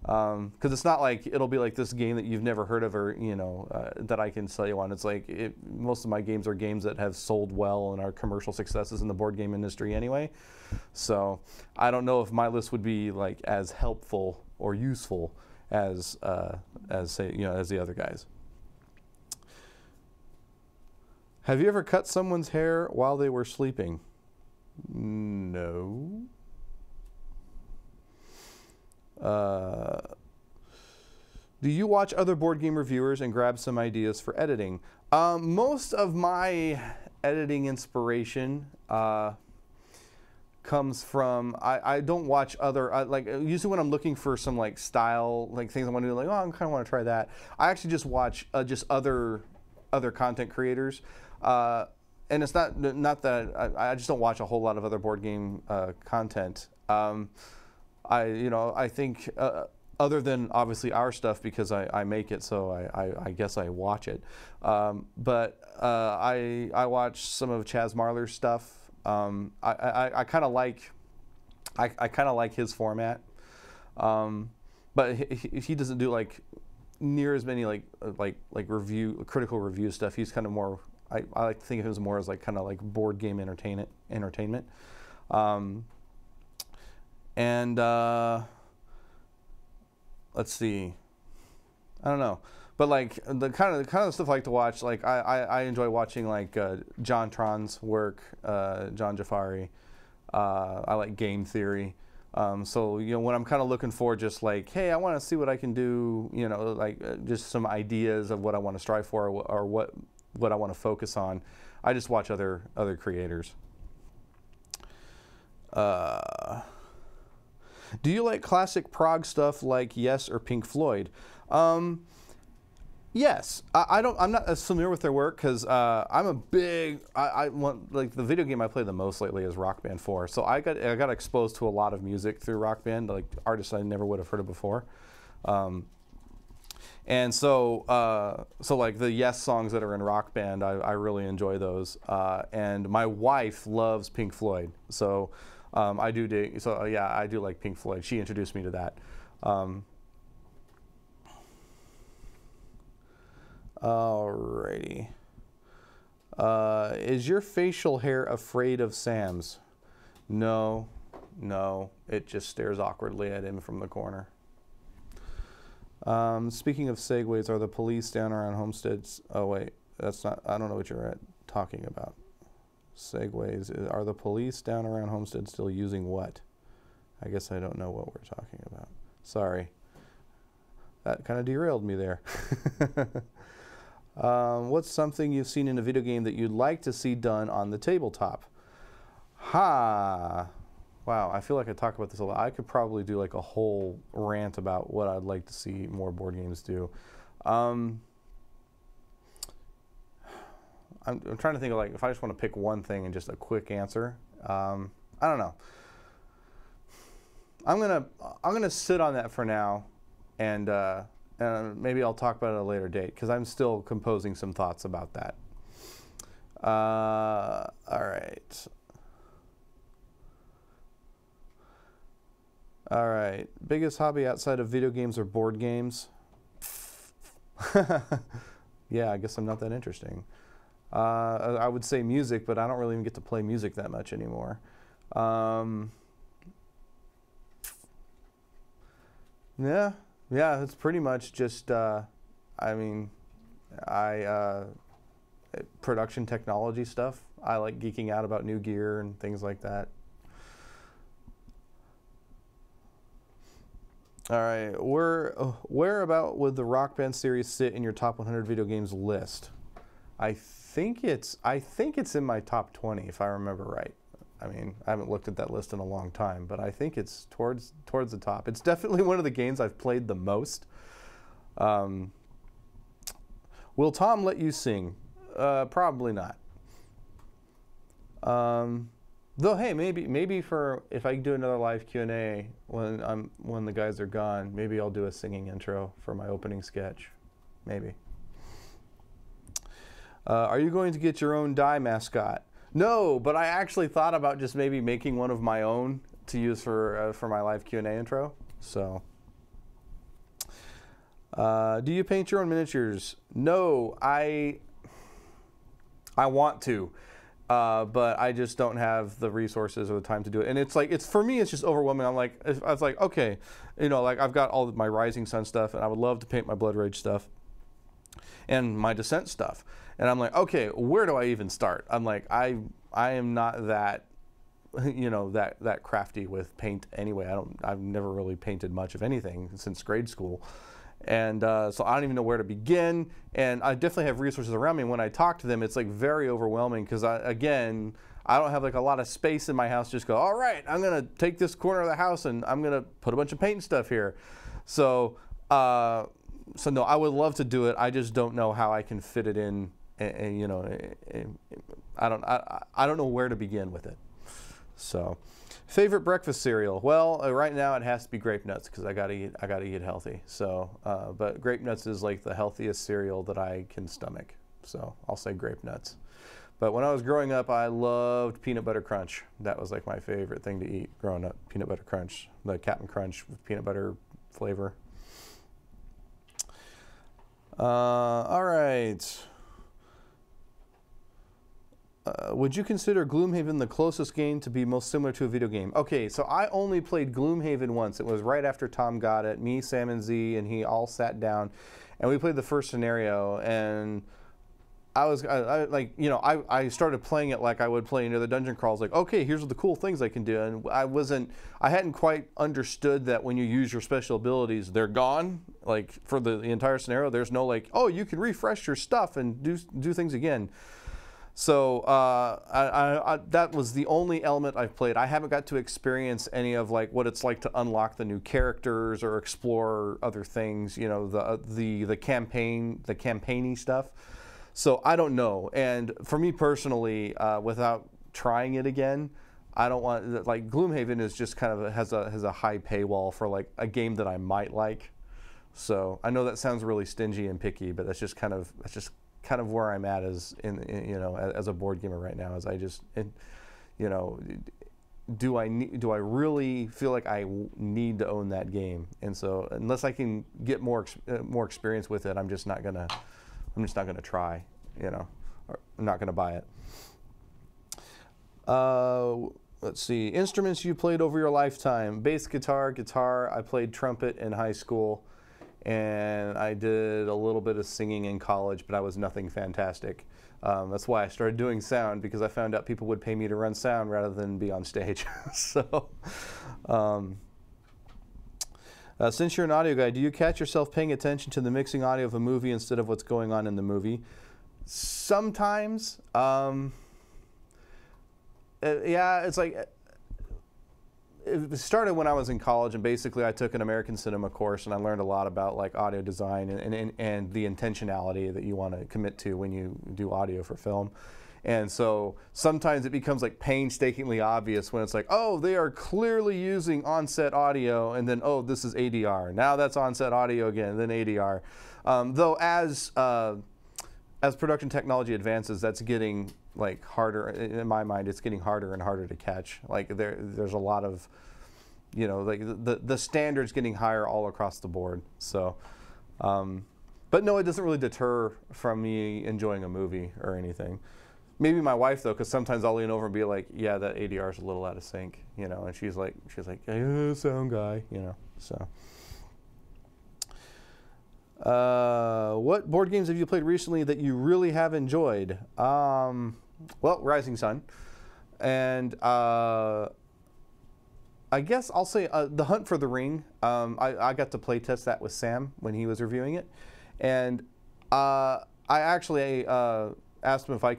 Because it's not like it'll be like this game that you've never heard of, or you know, that I can sell you on. It's like most of my games are games that have sold well and are commercial successes in the board game industry anyway. So I don't know if my list would be like as helpful or useful as say, you know, as the other guys. Have you ever cut someone's hair while they were sleeping? No. Do you watch other board game reviewers and grab some ideas for editing? Most of my editing inspiration comes from, I don't watch other, like usually when I'm looking for some like style, like things I want to do, like, oh, I kind of want to try that. I actually just watch just other content creators. And it's not that I just don't watch a whole lot of other board game content. I think other than obviously our stuff, because I make it, so I guess I watch it. But I watch some of Chaz Marler's stuff. I kind of like his format, but he doesn't do like near as many like critical review stuff. He's kind of more. I like to think of him as more as like kind of like board game entertainment. And let's see, I don't know, but like the kind of stuff I like to watch, like I enjoy watching like John Tron's work, John Jafari. I like game theory. So you know, when I'm kind of looking for just like, hey, I want to see what I can do, you know, like just some ideas of what I want to strive for, or what I want to focus on, I just watch other creators. Do you like classic prog stuff like Yes or Pink Floyd? Yes. I'm not as familiar with their work because I'm a big. I want, like, the video game I play the most lately is Rock Band 4. So I got exposed to a lot of music through Rock Band, like artists I never would have heard of before. And so like the Yes songs that are in Rock Band, I really enjoy those. And my wife loves Pink Floyd, so I do dig. So yeah, I do like Pink Floyd. She introduced me to that. Alrighty. Is your facial hair afraid of Sam's? No, it just stares awkwardly at him from the corner. Speaking of segues, are the police down around Homesteads? Oh wait, that's not. I don't know what you're talking about. Segues. Are the police down around Homestead still using what? I guess I don't know what we're talking about. Sorry. That kind of derailed me there. What's something you've seen in a video game that you'd like to see done on the tabletop? Wow, I feel like I talk about this a lot. I could probably do like a whole rant about what I'd like to see more board games do. I'm trying to think of, like, if I just want to pick one thing and just a quick answer. I don't know. I'm gonna sit on that for now, and maybe I'll talk about it at a later date because I'm still composing some thoughts about that. All right. Biggest hobby outside of video games or board games? Yeah, I guess I'm not that interesting. I would say music, but I don't really even get to play music that much anymore. Yeah, it's pretty much just, production technology stuff. I like geeking out about new gear and things like that. All right, where about would the Rock Band series sit in your top 100 video games list? I think it's in my top 20 if I remember right. I mean, I haven't looked at that list in a long time, but I think it's towards the top. It's definitely one of the games I've played the most. Will Tom let you sing? Probably not. Though, hey, maybe for if I do another live Q&A when the guys are gone, maybe I'll do a singing intro for my opening sketch. Maybe. Are you going to get your own die mascot? No, but I actually thought about just maybe making one of my own to use for my live Q&A intro. So, do you paint your own miniatures? No, I want to. But I just don't have the resources or the time to do it. And it's like, for me, it's just overwhelming. I was like, okay, like I've got all of my Rising Sun stuff, and I would love to paint my Blood Rage stuff and my Descent stuff. And I'm like, okay, where do I even start? I'm like, I am not that, that crafty with paint anyway. I've never really painted much of anything since grade school. And so I don't even know where to begin, and I definitely have resources around me. And when I talk to them, it's like very overwhelming because I don't have like a lot of space in my house. Just go, all right, I'm gonna take this corner of the house and I'm gonna put a bunch of paint and stuff here. So no, I would love to do it. I just don't know how I can fit it in, and I don't know where to begin with it. So. Favorite breakfast cereal? Well, right now it has to be Grape Nuts because I gotta eat healthy. So, but Grape Nuts is like the healthiest cereal that I can stomach. So I'll say Grape Nuts. But when I was growing up, I loved Peanut Butter Crunch. That was like my favorite thing to eat growing up. Peanut Butter Crunch, the Captain Crunch with peanut butter flavor. All right. Would you consider Gloomhaven the closest game to be most similar to a video game? Okay, so I only played Gloomhaven once. It was right after Tom got it. Me, Sam, and Z, and he all sat down, and we played the first scenario. And I started playing it like I would play the dungeon crawls. Like, okay, here's the cool things I can do. And I hadn't quite understood that when you use your special abilities, they're gone. Like for the entire scenario, there's no like, oh, you can refresh your stuff and do things again. So that was the only element I've played. I haven't got to experience any of like what it's like to unlock the new characters or explore other things. The campaigny stuff. So I don't know. And for me personally, without trying it again, I don't want like Gloomhaven is just kind of has a high paywall for like a game that I might like. So I know that sounds really stingy and picky, but that's just kind of where I'm at as as a board gamer right now. Is do I really feel like I need to own that game? And so unless I can get more experience with it, I'm just not gonna try. Or I'm not gonna buy it. Let's see, instruments you played over your lifetime: bass guitar. I played trumpet in high school. And I did a little bit of singing in college, but I was nothing fantastic. That's why I started doing sound, because I found out people would pay me to run sound rather than be on stage. So, since you're an audio guy, do you catch yourself paying attention to the mixing audio of a movie instead of what's going on in the movie? Sometimes. Yeah, it's like... It started when I was in college, and basically I took an American cinema course, and I learned a lot about like audio design and the intentionality that you want to commit to when you do audio for film. And so sometimes it becomes like painstakingly obvious when it's like, oh, they are clearly using on-set audio, and then, oh, this is ADR. Now that's on-set audio again, then ADR. Though as production technology advances, that's getting like harder. In my mind, it's getting harder and harder to catch. Like there's a lot of, like the standards getting higher all across the board. So, but no, it doesn't really deter from me enjoying a movie or anything. Maybe my wife though, because sometimes I'll lean over and be like, yeah, that ADR is a little out of sync, and she's like, hey, sound guy, so. What board games have you played recently that you really have enjoyed? Well, Rising Sun, and I guess I'll say The Hunt for the Ring. I got to play test that with Sam when he was reviewing it, and I actually asked him if I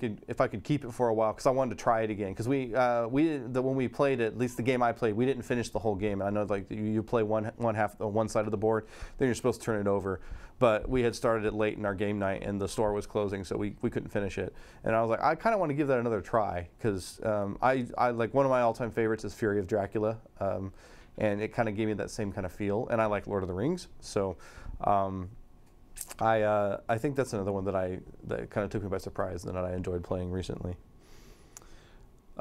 could keep it for a while because I wanted to try it again. Because when we played it, at least the game I played, we didn't finish the whole game. And I know like you play one side of the board, then you're supposed to turn it over. But we had started it late in our game night, and the store was closing, so we couldn't finish it. And I was like, I kind of want to give that another try because I like one of my all-time favorites is Fury of Dracula, and it kind of gave me that same kind of feel. And I like Lord of the Rings, so. I think that's another one that kind of took me by surprise and that I enjoyed playing recently.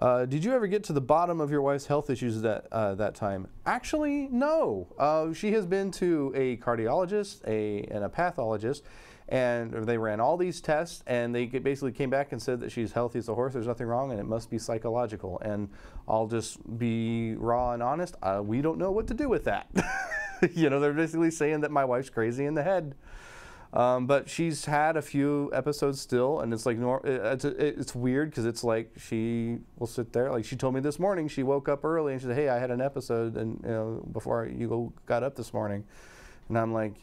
Did you ever get to the bottom of your wife's health issues at that time? Actually, no. She has been to a cardiologist and a pathologist, and they ran all these tests, and they basically came back and said that she's healthy as a horse, there's nothing wrong, and it must be psychological. And I'll just be raw and honest, we don't know what to do with that. You know, they're basically saying that my wife's crazy in the head. But she's had a few episodes still, and it's like it's weird because it's like she will sit there. Like she told me this morning, she woke up early and she said, "Hey, I had an episode, and you know, before you got up this morning," and I'm like,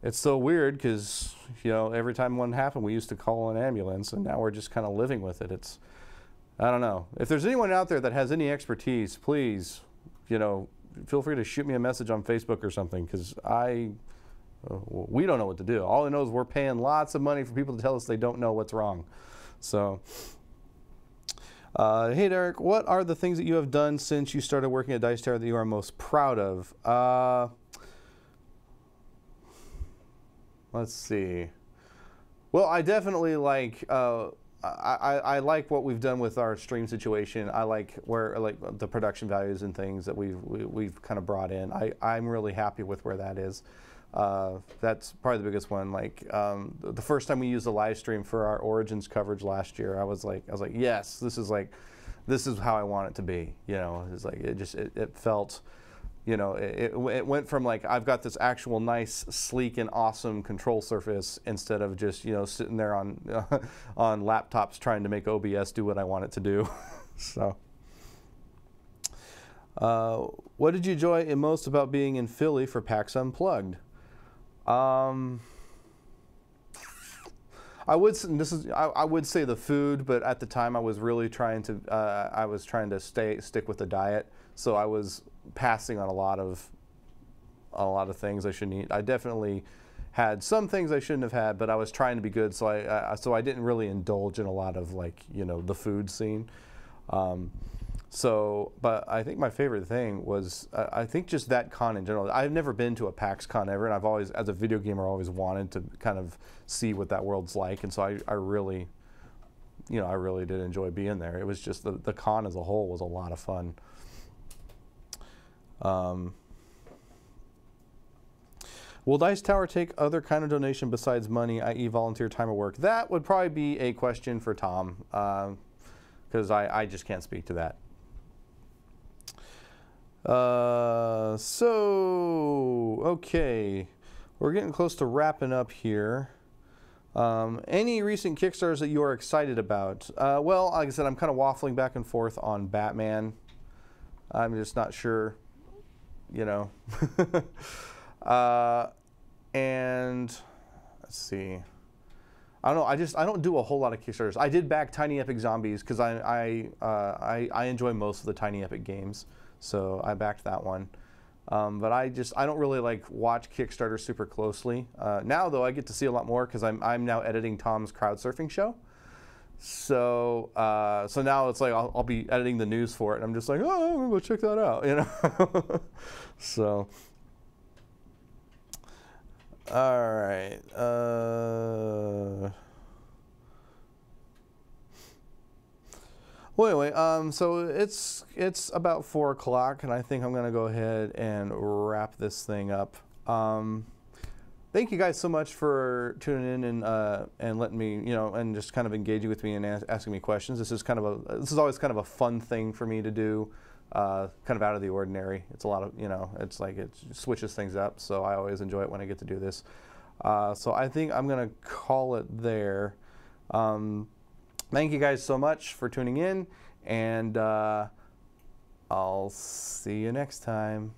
it's so weird because you know every time one happened, we used to call an ambulance, and now we're just kind of living with it. I don't know. If there's anyone out there that has any expertise, please, you know, feel free to shoot me a message on Facebook or something because we don't know what to do. All I know is we're paying lots of money for people to tell us they don't know what's wrong. So, hey Derek, what are the things that you have done since you started working at Dice Tower that you are most proud of? Let's see. Well, I definitely like. I like what we've done with our stream situation. I like the production values and things that we've kind of brought in. I'm really happy with where that is. That's probably the biggest one. Like the first time we used the live stream for our Origins coverage last year, I was like, yes, this is how I want it to be. You know, it's like it felt, you know, it went from like I've got this actual nice, sleek, and awesome control surface instead of just sitting there on on laptops trying to make OBS do what I want it to do. So. What did you enjoy most about being in Philly for PAX Unplugged? I would say the food, but at the time I was really trying to stick with the diet, so I was passing on a lot of things I shouldn't eat. I definitely had some things I shouldn't have had, but I was trying to be good, so I didn't really indulge in a lot of the food scene. But I think my favorite thing was, I think just that con in general. I've never been to a PAX con ever, and I've always, as a video gamer, always wanted to kind of see what that world's like, and so I really did enjoy being there. It was just the con as a whole was a lot of fun. Will Dice Tower take other kind of donation besides money, i.e. volunteer time or work? That would probably be a question for Tom, because I just can't speak to that. Okay, we're getting close to wrapping up here. Any recent Kickstarters that you are excited about? Well, like I said, I'm kind of waffling back and forth on Batman. I'm just not sure, and let's see. I don't know. I don't do a whole lot of Kickstarters. I did back Tiny Epic Zombies because I enjoy most of the Tiny Epic games, so I backed that one. But I don't really watch Kickstarter super closely. Now though, I get to see a lot more because I'm now editing Tom's crowd surfing show. So now it's like I'll be editing the news for it, and I'm just like, oh, I'm gonna go check that out, So. All right. Well, anyway, so it's about 4 o'clock, and I think I'm gonna go ahead and wrap this thing up. Thank you guys so much for tuning in and letting me, and just kind of engaging with me and asking me questions. This is always kind of a fun thing for me to do. Kind of out of the ordinary. It's a lot of, it's like it switches things up, so I always enjoy it when I get to do this. So I think I'm going to call it there. Thank you guys so much for tuning in, and I'll see you next time.